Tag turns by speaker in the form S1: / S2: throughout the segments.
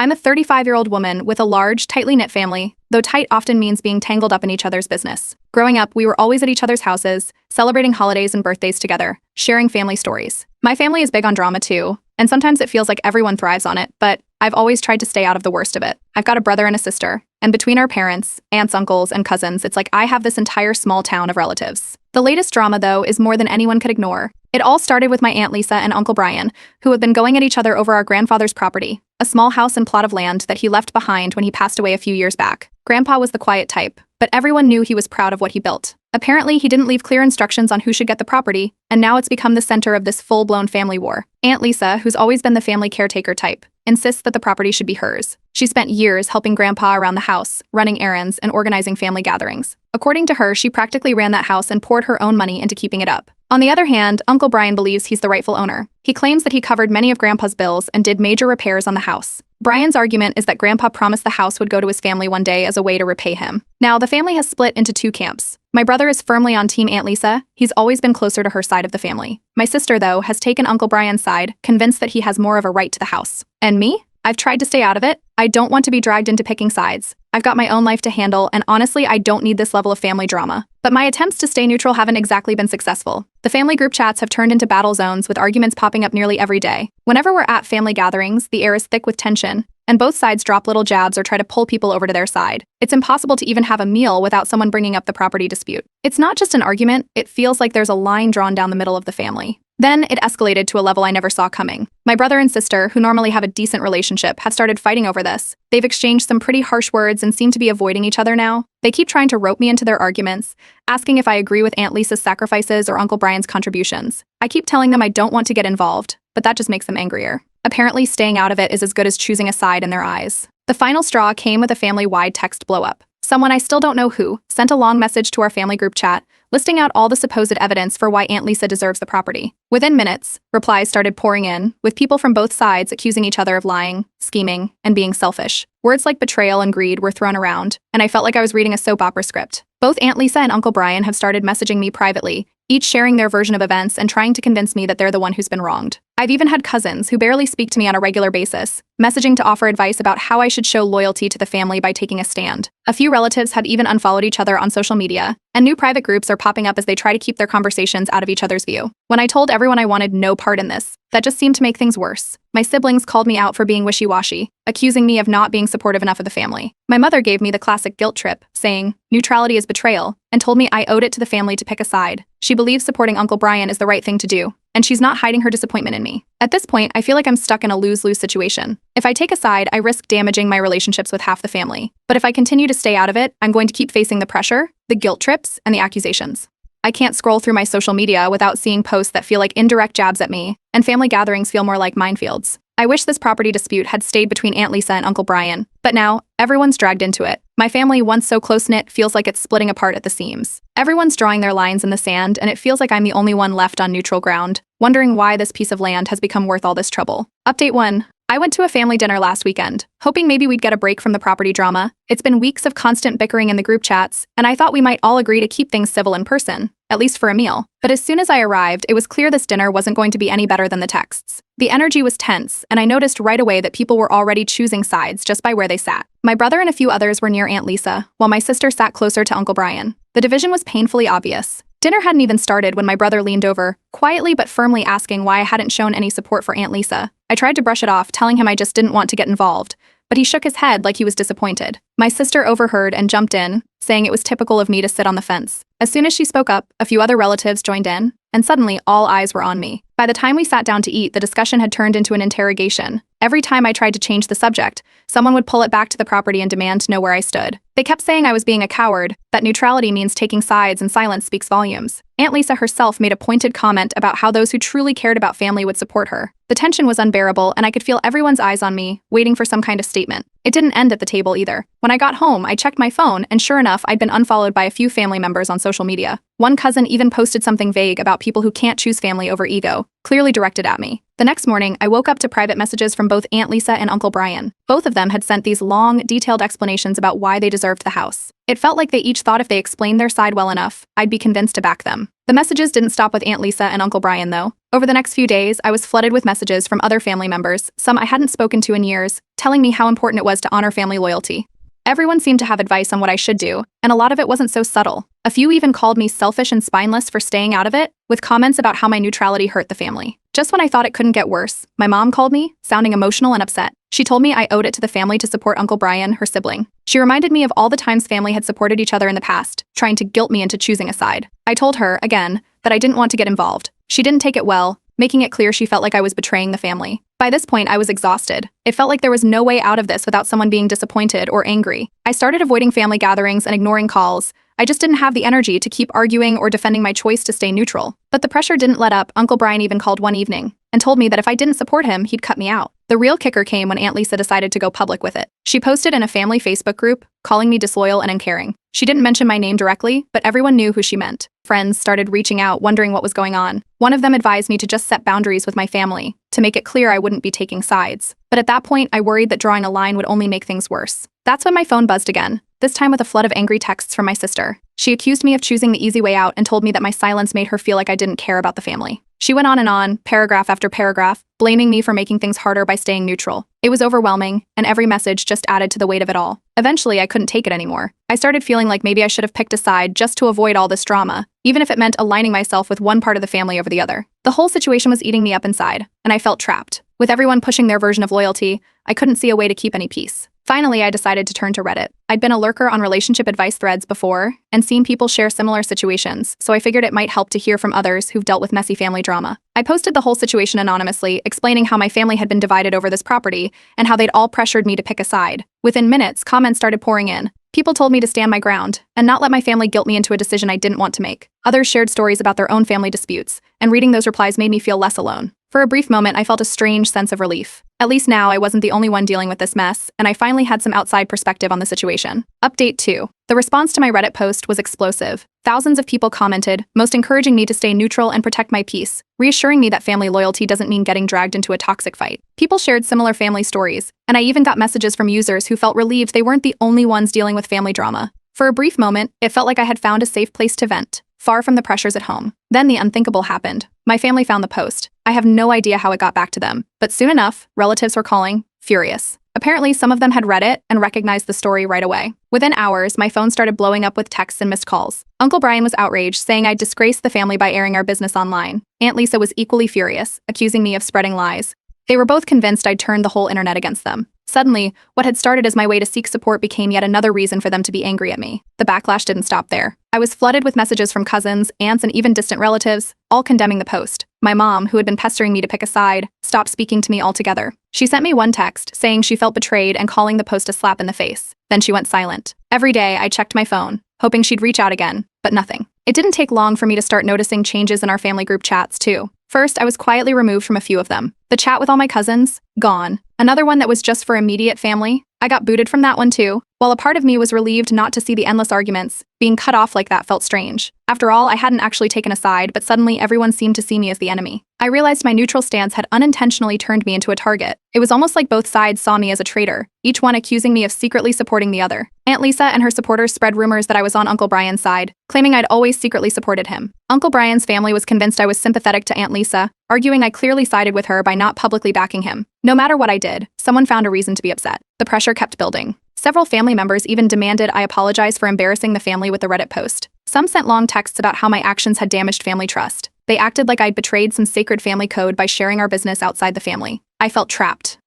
S1: I'm a 35-year-old woman with a large, tightly knit family, though tight often means being tangled up in each other's business. Growing up, we were always at each other's houses, celebrating holidays and birthdays together, sharing family stories. My family is big on drama too, and sometimes it feels like everyone thrives on it, but I've always tried to stay out of the worst of it. I've got a brother and a sister, and between our parents, aunts, uncles, and cousins, it's like I have this entire small town of relatives. The latest drama, though, is more than anyone could ignore. It all started with my Aunt Lisa and Uncle Brian, who have been going at each other over our grandfather's property, a small house and plot of land that he left behind when he passed away a few years back. Grandpa was the quiet type, but everyone knew he was proud of what he built. Apparently, he didn't leave clear instructions on who should get the property, and now it's become the center of this full-blown family war. Aunt Lisa, who's always been the family caretaker type, insists that the property should be hers. She spent years helping Grandpa around the house, running errands, and organizing family gatherings. According to her, she practically ran that house and poured her own money into keeping it up. On the other hand, Uncle Brian believes he's the rightful owner. He claims that he covered many of Grandpa's bills and did major repairs on the house. Brian's argument is that Grandpa promised the house would go to his family one day as a way to repay him. Now, the family has split into two camps. My brother is firmly on Team Aunt Lisa. He's always been closer to her side of the family. My sister, though, has taken Uncle Brian's side, convinced that he has more of a right to the house. And me? I've tried to stay out of it. I don't want to be dragged into picking sides. I've got my own life to handle, and honestly, I don't need this level of family drama. But my attempts to stay neutral haven't exactly been successful. The family group chats have turned into battle zones with arguments popping up nearly every day. Whenever we're at family gatherings, the air is thick with tension, and both sides drop little jabs or try to pull people over to their side. It's impossible to even have a meal without someone bringing up the property dispute. It's not just an argument, it feels like there's a line drawn down the middle of the family. Then it escalated to a level I never saw coming. My brother and sister, who normally have a decent relationship, have started fighting over this. They've exchanged some pretty harsh words and seem to be avoiding each other now. They keep trying to rope me into their arguments, asking if I agree with Aunt Lisa's sacrifices or Uncle Brian's contributions. I keep telling them I don't want to get involved, but that just makes them angrier. Apparently, staying out of it is as good as choosing a side in their eyes. The final straw came with a family-wide text blow-up. Someone I still don't know who sent a long message to our family group chat, listing out all the supposed evidence for why Aunt Lisa deserves the property. Within minutes, replies started pouring in, with people from both sides accusing each other of lying, scheming, and being selfish. Words like betrayal and greed were thrown around, and I felt like I was reading a soap opera script. Both Aunt Lisa and Uncle Brian have started messaging me privately, each sharing their version of events and trying to convince me that they're the one who's been wronged. I've even had cousins who barely speak to me on a regular basis, messaging to offer advice about how I should show loyalty to the family by taking a stand. A few relatives have even unfollowed each other on social media, and new private groups are popping up as they try to keep their conversations out of each other's view. When I told everyone I wanted no part in this, that just seemed to make things worse. My siblings called me out for being wishy-washy, accusing me of not being supportive enough of the family. My mother gave me the classic guilt trip, saying, "Neutrality is betrayal," and told me I owed it to the family to pick a side. She believes supporting Uncle Brian is the right thing to do, and she's not hiding her disappointment in me. At this point, I feel like I'm stuck in a lose-lose situation. If I take a side, I risk damaging my relationships with half the family. But if I continue to stay out of it, I'm going to keep facing the pressure, the guilt trips, and the accusations. I can't scroll through my social media without seeing posts that feel like indirect jabs at me, and family gatherings feel more like minefields. I wish this property dispute had stayed between Aunt Lisa and Uncle Brian, but now, everyone's dragged into it. My family, once so close-knit, feels like it's splitting apart at the seams. Everyone's drawing their lines in the sand, and it feels like I'm the only one left on neutral ground, wondering why this piece of land has become worth all this trouble. Update 1. I went to a family dinner last weekend, hoping maybe we'd get a break from the property drama. It's been weeks of constant bickering in the group chats, and I thought we might all agree to keep things civil in person, at least for a meal. But as soon as I arrived, it was clear this dinner wasn't going to be any better than the texts. The energy was tense, and I noticed right away that people were already choosing sides just by where they sat. My brother and a few others were near Aunt Lisa, while my sister sat closer to Uncle Brian. The division was painfully obvious. Dinner hadn't even started when my brother leaned over, quietly but firmly asking why I hadn't shown any support for Aunt Lisa. I tried to brush it off, telling him I just didn't want to get involved, but he shook his head like he was disappointed. My sister overheard and jumped in, saying it was typical of me to sit on the fence. As soon as she spoke up, a few other relatives joined in, and suddenly all eyes were on me. By the time we sat down to eat, the discussion had turned into an interrogation. Every time I tried to change the subject, someone would pull it back to the property and demand to know where I stood. They kept saying I was being a coward, that neutrality means taking sides and silence speaks volumes. Aunt Lisa herself made a pointed comment about how those who truly cared about family would support her. The tension was unbearable, and I could feel everyone's eyes on me, waiting for some kind of statement. It didn't end at the table either. When I got home, I checked my phone, and sure enough, I'd been unfollowed by a few family members on social media. One cousin even posted something vague about people who can't choose family over ego, clearly directed at me. The next morning, I woke up to private messages from both Aunt Lisa and Uncle Brian. Both of them had sent these long, detailed explanations about why they deserved the house. It felt like they each thought if they explained their side well enough, I'd be convinced to back them. The messages didn't stop with Aunt Lisa and Uncle Brian, though. Over the next few days, I was flooded with messages from other family members, some I hadn't spoken to in years, telling me how important it was to honor family loyalty. Everyone seemed to have advice on what I should do, and a lot of it wasn't so subtle. A few even called me selfish and spineless for staying out of it, with comments about how my neutrality hurt the family. Just when I thought it couldn't get worse, my mom called me, sounding emotional and upset. She told me I owed it to the family to support Uncle Brian, her sibling. She reminded me of all the times family had supported each other in the past, trying to guilt me into choosing a side. I told her, again, that I didn't want to get involved. She didn't take it well, making it clear she felt like I was betraying the family. By this point, I was exhausted. It felt like there was no way out of this without someone being disappointed or angry. I started avoiding family gatherings and ignoring calls. I just didn't have the energy to keep arguing or defending my choice to stay neutral. But the pressure didn't let up. Uncle Brian even called one evening and told me that if I didn't support him, he'd cut me out. The real kicker came when Aunt Lisa decided to go public with it. She posted in a family Facebook group, calling me disloyal and uncaring. She didn't mention my name directly, but everyone knew who she meant. Friends started reaching out, wondering what was going on. One of them advised me to just set boundaries with my family, to make it clear I wouldn't be taking sides. But at that point, I worried that drawing a line would only make things worse. That's when my phone buzzed again, this time with a flood of angry texts from my sister. She accused me of choosing the easy way out and told me that my silence made her feel like I didn't care about the family. She went on and on, paragraph after paragraph, blaming me for making things harder by staying neutral. It was overwhelming, and every message just added to the weight of it all. Eventually, I couldn't take it anymore. I started feeling like maybe I should have picked a side just to avoid all this drama, even if it meant aligning myself with one part of the family over the other. The whole situation was eating me up inside, and I felt trapped. With everyone pushing their version of loyalty, I couldn't see a way to keep any peace. Finally, I decided to turn to Reddit. I'd been a lurker on relationship advice threads before and seen people share similar situations, so I figured it might help to hear from others who've dealt with messy family drama. I posted the whole situation anonymously, explaining how my family had been divided over this property and how they'd all pressured me to pick a side. Within minutes, comments started pouring in. People told me to stand my ground and not let my family guilt me into a decision I didn't want to make. Others shared stories about their own family disputes, and reading those replies made me feel less alone. For a brief moment, I felt a strange sense of relief. At least now, I wasn't the only one dealing with this mess, and I finally had some outside perspective on the situation. Update 2. The response to my Reddit post was explosive. Thousands of people commented, most encouraging me to stay neutral and protect my peace, reassuring me that family loyalty doesn't mean getting dragged into a toxic fight. People shared similar family stories, and I even got messages from users who felt relieved they weren't the only ones dealing with family drama. For a brief moment, it felt like I had found a safe place to vent, far from the pressures at home. Then the unthinkable happened. My family found the post. I have no idea how it got back to them, but soon enough, relatives were calling, furious. Apparently, some of them had read it and recognized the story right away. Within hours, my phone started blowing up with texts and missed calls. Uncle Brian was outraged, saying I'd disgraced the family by airing our business online. Aunt Lisa was equally furious, accusing me of spreading lies. They were both convinced I'd turned the whole internet against them. Suddenly, what had started as my way to seek support became yet another reason for them to be angry at me. The backlash didn't stop there. I was flooded with messages from cousins, aunts, and even distant relatives, all condemning the post. My mom, who had been pestering me to pick a side, stopped speaking to me altogether. She sent me one text, saying she felt betrayed and calling the post a slap in the face. Then she went silent. Every day, I checked my phone, hoping she'd reach out again, but nothing. It didn't take long for me to start noticing changes in our family group chats, too. First, I was quietly removed from a few of them. The chat with all my cousins? Gone. Another one that was just for immediate family? I got booted from that one too. While a part of me was relieved not to see the endless arguments, being cut off like that felt strange. After all, I hadn't actually taken a side, but suddenly everyone seemed to see me as the enemy. I realized my neutral stance had unintentionally turned me into a target. It was almost like both sides saw me as a traitor, each one accusing me of secretly supporting the other. Aunt Lisa and her supporters spread rumors that I was on Uncle Brian's side, claiming I'd always secretly supported him. Uncle Brian's family was convinced I was sympathetic to Aunt Lisa, arguing I clearly sided with her by not publicly backing him. No matter what I did, someone found a reason to be upset. The pressure kept building. Several family members even demanded I apologize for embarrassing the family with the Reddit post. Some sent long texts about how my actions had damaged family trust. They acted like I'd betrayed some sacred family code by sharing our business outside the family. I felt trapped.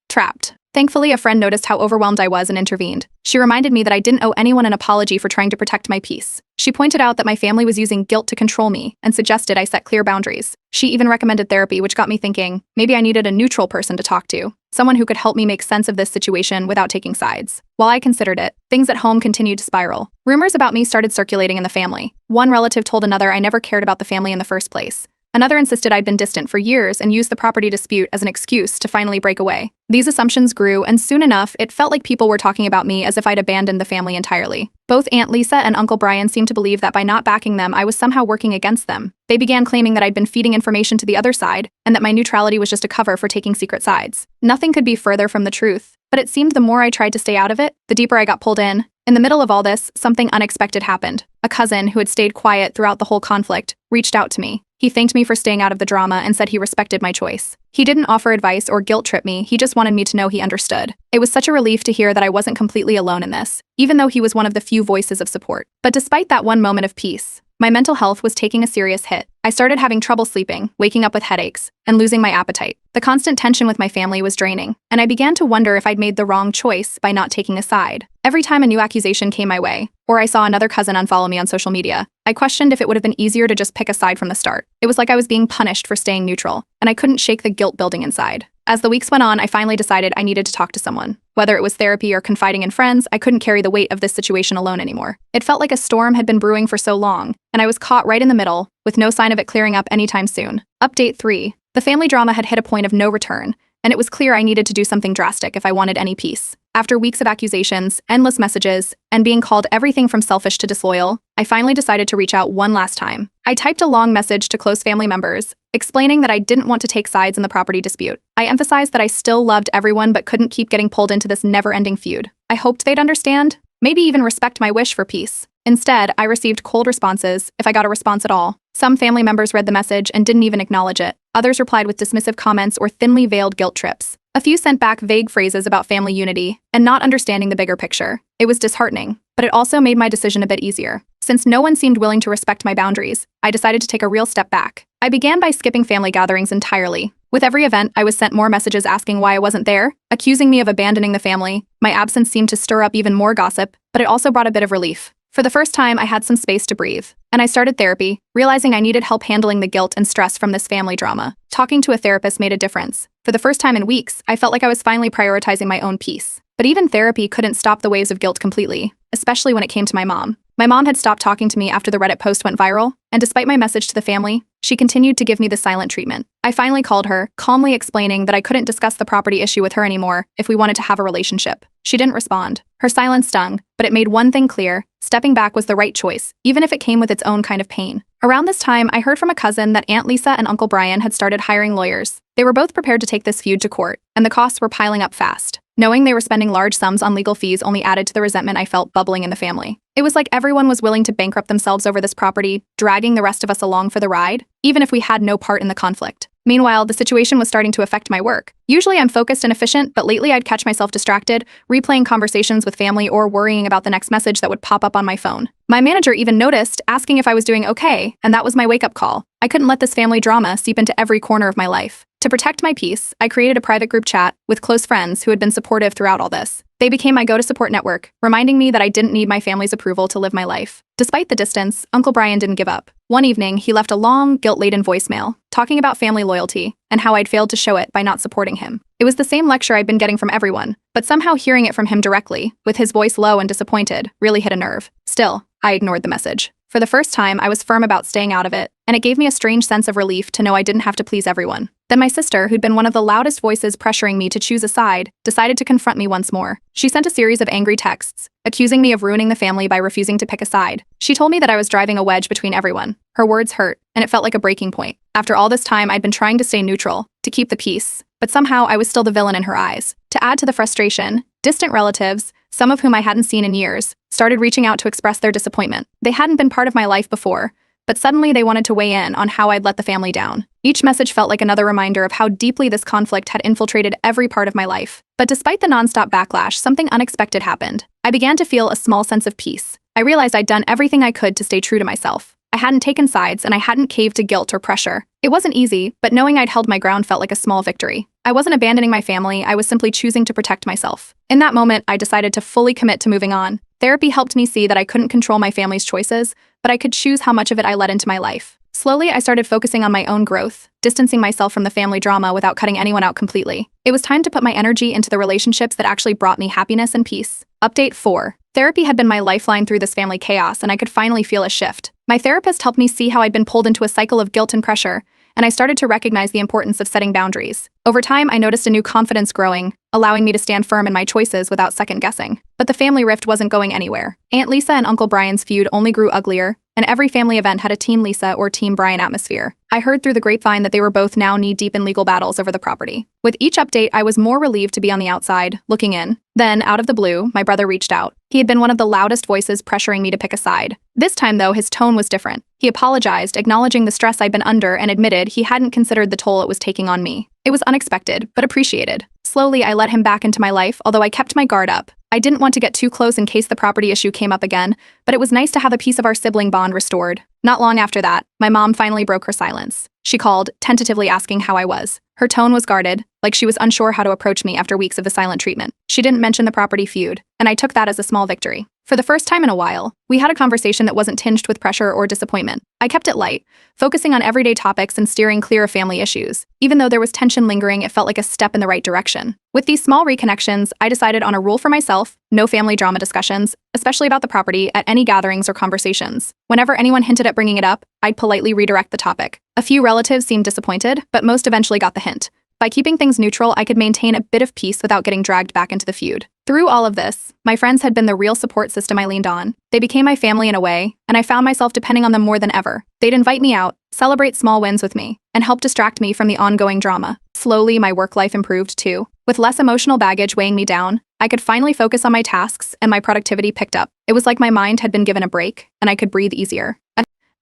S1: Thankfully, a friend noticed how overwhelmed I was and intervened. She reminded me that I didn't owe anyone an apology for trying to protect my peace. She pointed out that my family was using guilt to control me and suggested I set clear boundaries. She even recommended therapy, which got me thinking, maybe I needed a neutral person to talk to, someone who could help me make sense of this situation without taking sides. While I considered it, things at home continued to spiral. Rumors about me started circulating in the family. One relative told another I never cared about the family in the first place. Another insisted I'd been distant for years and used the property dispute as an excuse to finally break away. These assumptions grew, and soon enough, it felt like people were talking about me as if I'd abandoned the family entirely. Both Aunt Lisa and Uncle Brian seemed to believe that by not backing them, I was somehow working against them. They began claiming that I'd been feeding information to the other side, and that my neutrality was just a cover for taking secret sides. Nothing could be further from the truth, but it seemed the more I tried to stay out of it, the deeper I got pulled in. In the middle of all this, something unexpected happened. A cousin, who had stayed quiet throughout the whole conflict, reached out to me. He thanked me for staying out of the drama and said he respected my choice. He didn't offer advice or guilt-trip me, he just wanted me to know he understood. It was such a relief to hear that I wasn't completely alone in this, even though he was one of the few voices of support. But despite that one moment of peace, my mental health was taking a serious hit. I started having trouble sleeping, waking up with headaches, and losing my appetite. The constant tension with my family was draining, and I began to wonder if I'd made the wrong choice by not taking a side. Every time a new accusation came my way, or I saw another cousin unfollow me on social media, I questioned if it would have been easier to just pick a side from the start. It was like I was being punished for staying neutral, and I couldn't shake the guilt building inside. As the weeks went on, I finally decided I needed to talk to someone. Whether it was therapy or confiding in friends, I couldn't carry the weight of this situation alone anymore. It felt like a storm had been brewing for so long, and I was caught right in the middle, with no sign of it clearing up anytime soon. Update 3. The family drama had hit a point of no return, and it was clear I needed to do something drastic if I wanted any peace. After weeks of accusations, endless messages, and being called everything from selfish to disloyal, I finally decided to reach out one last time. I typed a long message to close family members, explaining that I didn't want to take sides in the property dispute. I emphasized that I still loved everyone but couldn't keep getting pulled into this never-ending feud. I hoped they'd understand, maybe even respect my wish for peace. Instead, I received cold responses, if I got a response at all. Some family members read the message and didn't even acknowledge it. Others replied with dismissive comments or thinly veiled guilt trips. A few sent back vague phrases about family unity and not understanding the bigger picture. It was disheartening, but it also made my decision a bit easier. Since no one seemed willing to respect my boundaries, I decided to take a real step back. I began by skipping family gatherings entirely. With every event, I was sent more messages asking why I wasn't there, accusing me of abandoning the family. My absence seemed to stir up even more gossip, but it also brought a bit of relief. For the first time, I had some space to breathe, and I started therapy, realizing I needed help handling the guilt and stress from this family drama. Talking to a therapist made a difference. For the first time in weeks, I felt like I was finally prioritizing my own peace. But even therapy couldn't stop the waves of guilt completely, especially when it came to my mom. My mom had stopped talking to me after the Reddit post went viral, and despite my message to the family, she continued to give me the silent treatment. I finally called her, calmly explaining that I couldn't discuss the property issue with her anymore if we wanted to have a relationship. She didn't respond. Her silence stung, but it made one thing clear: stepping back was the right choice, even if it came with its own kind of pain. Around this time, I heard from a cousin that Aunt Lisa and Uncle Brian had started hiring lawyers. They were both prepared to take this feud to court, and the costs were piling up fast. Knowing they were spending large sums on legal fees only added to the resentment I felt bubbling in the family. It was like everyone was willing to bankrupt themselves over this property, dragging the rest of us along for the ride, even if we had no part in the conflict. Meanwhile, the situation was starting to affect my work. Usually I'm focused and efficient, but lately I'd catch myself distracted, replaying conversations with family or worrying about the next message that would pop up on my phone. My manager even noticed, asking if I was doing okay, and that was my wake-up call. I couldn't let this family drama seep into every corner of my life. To protect my peace, I created a private group chat with close friends who had been supportive throughout all this. They became my go-to support network, reminding me that I didn't need my family's approval to live my life. Despite the distance, Uncle Brian didn't give up. One evening, he left a long, guilt-laden voicemail, talking about family loyalty and how I'd failed to show it by not supporting him. It was the same lecture I'd been getting from everyone, but somehow hearing it from him directly, with his voice low and disappointed, really hit a nerve. Still, I ignored the message. For the first time, I was firm about staying out of it, and it gave me a strange sense of relief to know I didn't have to please everyone. Then my sister, who'd been one of the loudest voices pressuring me to choose a side, decided to confront me once more. She sent a series of angry texts, accusing me of ruining the family by refusing to pick a side. She told me that I was driving a wedge between everyone. Her words hurt, and it felt like a breaking point. After all this time, I'd been trying to stay neutral, to keep the peace, but somehow I was still the villain in her eyes. To add to the frustration, distant relatives, some of whom I hadn't seen in years, started reaching out to express their disappointment. They hadn't been part of my life before, but suddenly they wanted to weigh in on how I'd let the family down. Each message felt like another reminder of how deeply this conflict had infiltrated every part of my life. But despite the nonstop backlash, something unexpected happened. I began to feel a small sense of peace. I realized I'd done everything I could to stay true to myself. I hadn't taken sides, and I hadn't caved to guilt or pressure. It wasn't easy, but knowing I'd held my ground felt like a small victory. I wasn't abandoning my family, I was simply choosing to protect myself. In that moment, I decided to fully commit to moving on. Therapy helped me see that I couldn't control my family's choices, but I could choose how much of it I let into my life. Slowly, I started focusing on my own growth, distancing myself from the family drama without cutting anyone out completely. It was time to put my energy into the relationships that actually brought me happiness and peace. Update 4. Therapy had been my lifeline through this family chaos, and I could finally feel a shift. My therapist helped me see how I'd been pulled into a cycle of guilt and pressure, and I started to recognize the importance of setting boundaries. Over time, I noticed a new confidence growing, allowing me to stand firm in my choices without second guessing. But the family rift wasn't going anywhere. Aunt Lisa and Uncle Brian's feud only grew uglier, and every family event had a Team Lisa or Team Brian atmosphere. I heard through the grapevine that they were both now knee-deep in legal battles over the property. With each update, I was more relieved to be on the outside, looking in. Then, out of the blue, my brother reached out. He had been one of the loudest voices pressuring me to pick a side. This time, though, his tone was different. He apologized, acknowledging the stress I'd been under, and admitted he hadn't considered the toll it was taking on me. It was unexpected, but appreciated. Slowly, I let him back into my life, although I kept my guard up. I didn't want to get too close in case the property issue came up again, but it was nice to have a piece of our sibling bond restored. Not long after that, my mom finally broke her silence. She called, tentatively asking how I was. Her tone was guarded, like she was unsure how to approach me after weeks of the silent treatment. She didn't mention the property feud, and I took that as a small victory. For the first time in a while, we had a conversation that wasn't tinged with pressure or disappointment. I kept it light, focusing on everyday topics and steering clear of family issues. Even though there was tension lingering, it felt like a step in the right direction. With these small reconnections, I decided on a rule for myself: no family drama discussions, especially about the property, at any gatherings or conversations. Whenever anyone hinted at bringing it up, I'd politely redirect the topic. A few relatives seemed disappointed, but most eventually got the hint. By keeping things neutral, I could maintain a bit of peace without getting dragged back into the feud. Through all of this, my friends had been the real support system I leaned on. They became my family in a way, and I found myself depending on them more than ever. They'd invite me out, celebrate small wins with me, and help distract me from the ongoing drama. Slowly, my work life improved too. With less emotional baggage weighing me down, I could finally focus on my tasks, and my productivity picked up. It was like my mind had been given a break, and I could breathe easier.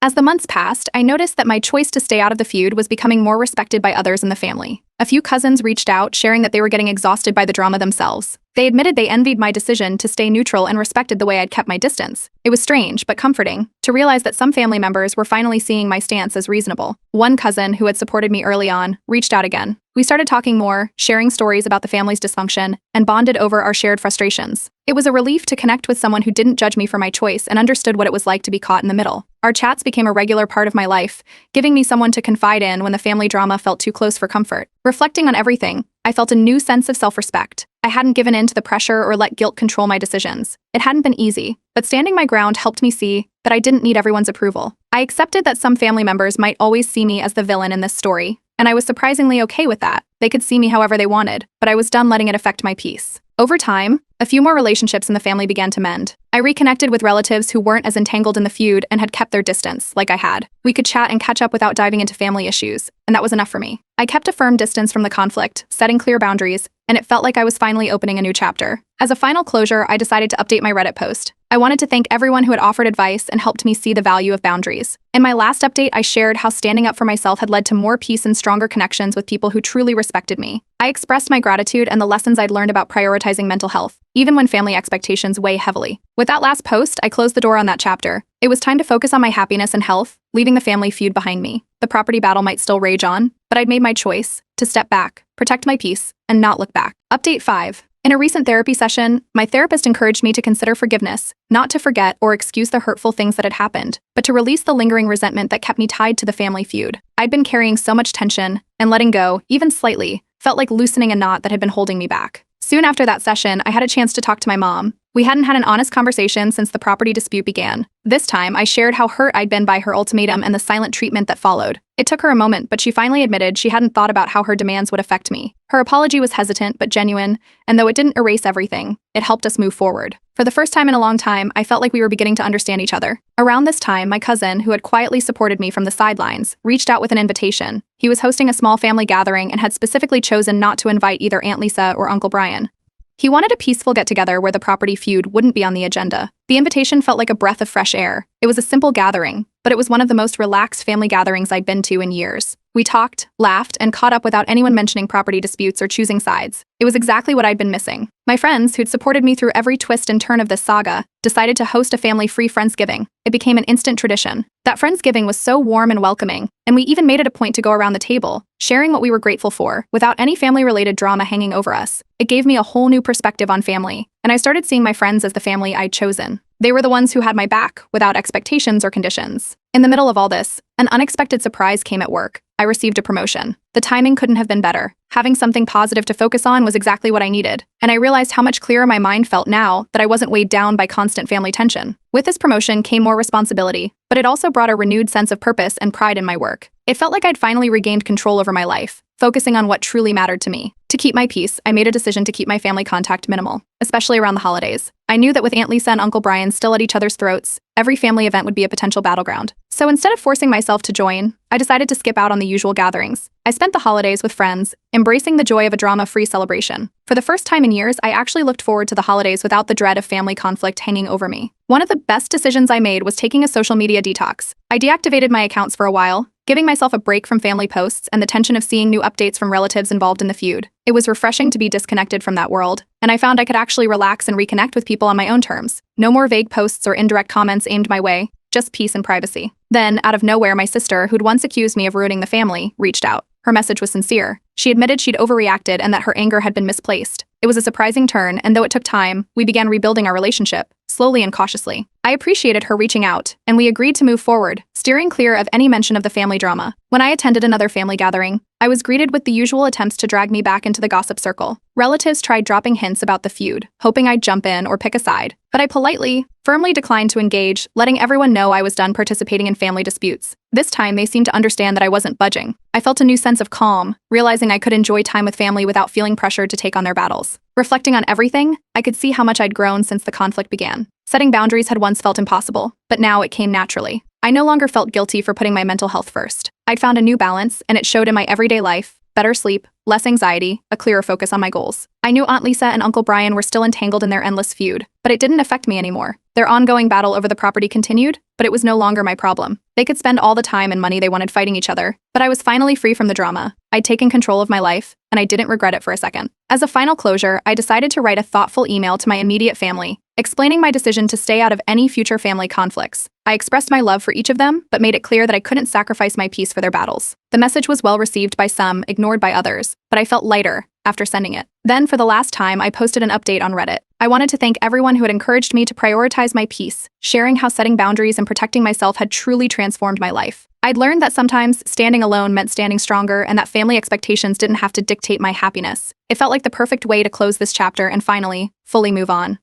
S1: As the months passed, I noticed that my choice to stay out of the feud was becoming more respected by others in the family. A few cousins reached out, sharing that they were getting exhausted by the drama themselves. They admitted they envied my decision to stay neutral and respected the way I'd kept my distance. It was strange, but comforting, to realize that some family members were finally seeing my stance as reasonable. One cousin, who had supported me early on, reached out again. We started talking more, sharing stories about the family's dysfunction, and bonded over our shared frustrations. It was a relief to connect with someone who didn't judge me for my choice and understood what it was like to be caught in the middle. Our chats became a regular part of my life, giving me someone to confide in when the family drama felt too close for comfort. Reflecting on everything, I felt a new sense of self-respect. I hadn't given in to the pressure or let guilt control my decisions. It hadn't been easy, but standing my ground helped me see that I didn't need everyone's approval. I accepted that some family members might always see me as the villain in this story, and I was surprisingly okay with that. They could see me however they wanted, but I was done letting it affect my peace. Over time, a few more relationships in the family began to mend. I reconnected with relatives who weren't as entangled in the feud and had kept their distance, like I had. We could chat and catch up without diving into family issues, and that was enough for me. I kept a firm distance from the conflict, setting clear boundaries, and it felt like I was finally opening a new chapter. As a final closure, I decided to update my Reddit post. I wanted to thank everyone who had offered advice and helped me see the value of boundaries. In my last update, I shared how standing up for myself had led to more peace and stronger connections with people who truly respected me. I expressed my gratitude and the lessons I'd learned about prioritizing mental health, even when family expectations weigh heavily. With that last post, I closed the door on that chapter. It was time to focus on my happiness and health, leaving the family feud behind me. The property battle might still rage on, but I'd made my choice to step back, protect my peace, and not look back. Update 5. In a recent therapy session, my therapist encouraged me to consider forgiveness, not to forget or excuse the hurtful things that had happened, but to release the lingering resentment that kept me tied to the family feud. I'd been carrying so much tension, and letting go, even slightly, felt like loosening a knot that had been holding me back. Soon after that session, I had a chance to talk to my mom. We hadn't had an honest conversation since the property dispute began. This time, I shared how hurt I'd been by her ultimatum and the silent treatment that followed. It took her a moment, but she finally admitted she hadn't thought about how her demands would affect me. Her apology was hesitant but genuine, and though it didn't erase everything, it helped us move forward. For the first time in a long time, I felt like we were beginning to understand each other. Around this time, my cousin, who had quietly supported me from the sidelines, reached out with an invitation. He was hosting a small family gathering and had specifically chosen not to invite either Aunt Lisa or Uncle Brian. He wanted a peaceful get-together where the property feud wouldn't be on the agenda. The invitation felt like a breath of fresh air. It was a simple gathering, but it was one of the most relaxed family gatherings I'd been to in years. We talked, laughed, and caught up without anyone mentioning property disputes or choosing sides. It was exactly what I'd been missing. My friends, who'd supported me through every twist and turn of this saga, decided to host a family-free Friendsgiving. It became an instant tradition. That Friendsgiving was so warm and welcoming, and we even made it a point to go around the table, sharing what we were grateful for, without any family-related drama hanging over us. It gave me a whole new perspective on family, and I started seeing my friends as the family I'd chosen. They were the ones who had my back, without expectations or conditions. In the middle of all this, an unexpected surprise came at work. I received a promotion. The timing couldn't have been better. Having something positive to focus on was exactly what I needed, and I realized how much clearer my mind felt now that I wasn't weighed down by constant family tension. With this promotion came more responsibility, but it also brought a renewed sense of purpose and pride in my work. It felt like I'd finally regained control over my life, focusing on what truly mattered to me. To keep my peace, I made a decision to keep my family contact minimal, especially around the holidays. I knew that with Aunt Lisa and Uncle Brian still at each other's throats, every family event would be a potential battleground. So instead of forcing myself to join, I decided to skip out on the usual gatherings. I spent the holidays with friends, embracing the joy of a drama-free celebration. For the first time in years, I actually looked forward to the holidays without the dread of family conflict hanging over me. One of the best decisions I made was taking a social media detox. I deactivated my accounts for a while, giving myself a break from family posts and the tension of seeing new updates from relatives involved in the feud. It was refreshing to be disconnected from that world, and I found I could actually relax and reconnect with people on my own terms. No more vague posts or indirect comments aimed my way, just peace and privacy. Then, out of nowhere, my sister, who'd once accused me of ruining the family, reached out. Her message was sincere. She admitted she'd overreacted and that her anger had been misplaced. It was a surprising turn, and though it took time, we began rebuilding our relationship, slowly and cautiously. I appreciated her reaching out, and we agreed to move forward, steering clear of any mention of the family drama. When I attended another family gathering, I was greeted with the usual attempts to drag me back into the gossip circle. Relatives tried dropping hints about the feud, hoping I'd jump in or pick a side, but I politely, firmly declined to engage, letting everyone know I was done participating in family disputes. This time, they seemed to understand that I wasn't budging. I felt a new sense of calm, realizing I could enjoy time with family without feeling pressured to take on their battles. Reflecting on everything, I could see how much I'd grown since the conflict began. Setting boundaries had once felt impossible, but now it came naturally. I no longer felt guilty for putting my mental health first. I'd found a new balance, and it showed in my everyday life: better sleep, less anxiety, a clearer focus on my goals. I knew Aunt Lisa and Uncle Brian were still entangled in their endless feud, but it didn't affect me anymore. Their ongoing battle over the property continued, but it was no longer my problem. They could spend all the time and money they wanted fighting each other, but I was finally free from the drama. I'd taken control of my life, and I didn't regret it for a second. As a final closure, I decided to write a thoughtful email to my immediate family, explaining my decision to stay out of any future family conflicts. I expressed my love for each of them, but made it clear that I couldn't sacrifice my peace for their battles. The message was well received by some, ignored by others, but I felt lighter after sending it. Then, for the last time, I posted an update on Reddit. I wanted to thank everyone who had encouraged me to prioritize my peace, sharing how setting boundaries and protecting myself had truly transformed my life. I'd learned that sometimes standing alone meant standing stronger, and that family expectations didn't have to dictate my happiness. It felt like the perfect way to close this chapter and finally, fully move on.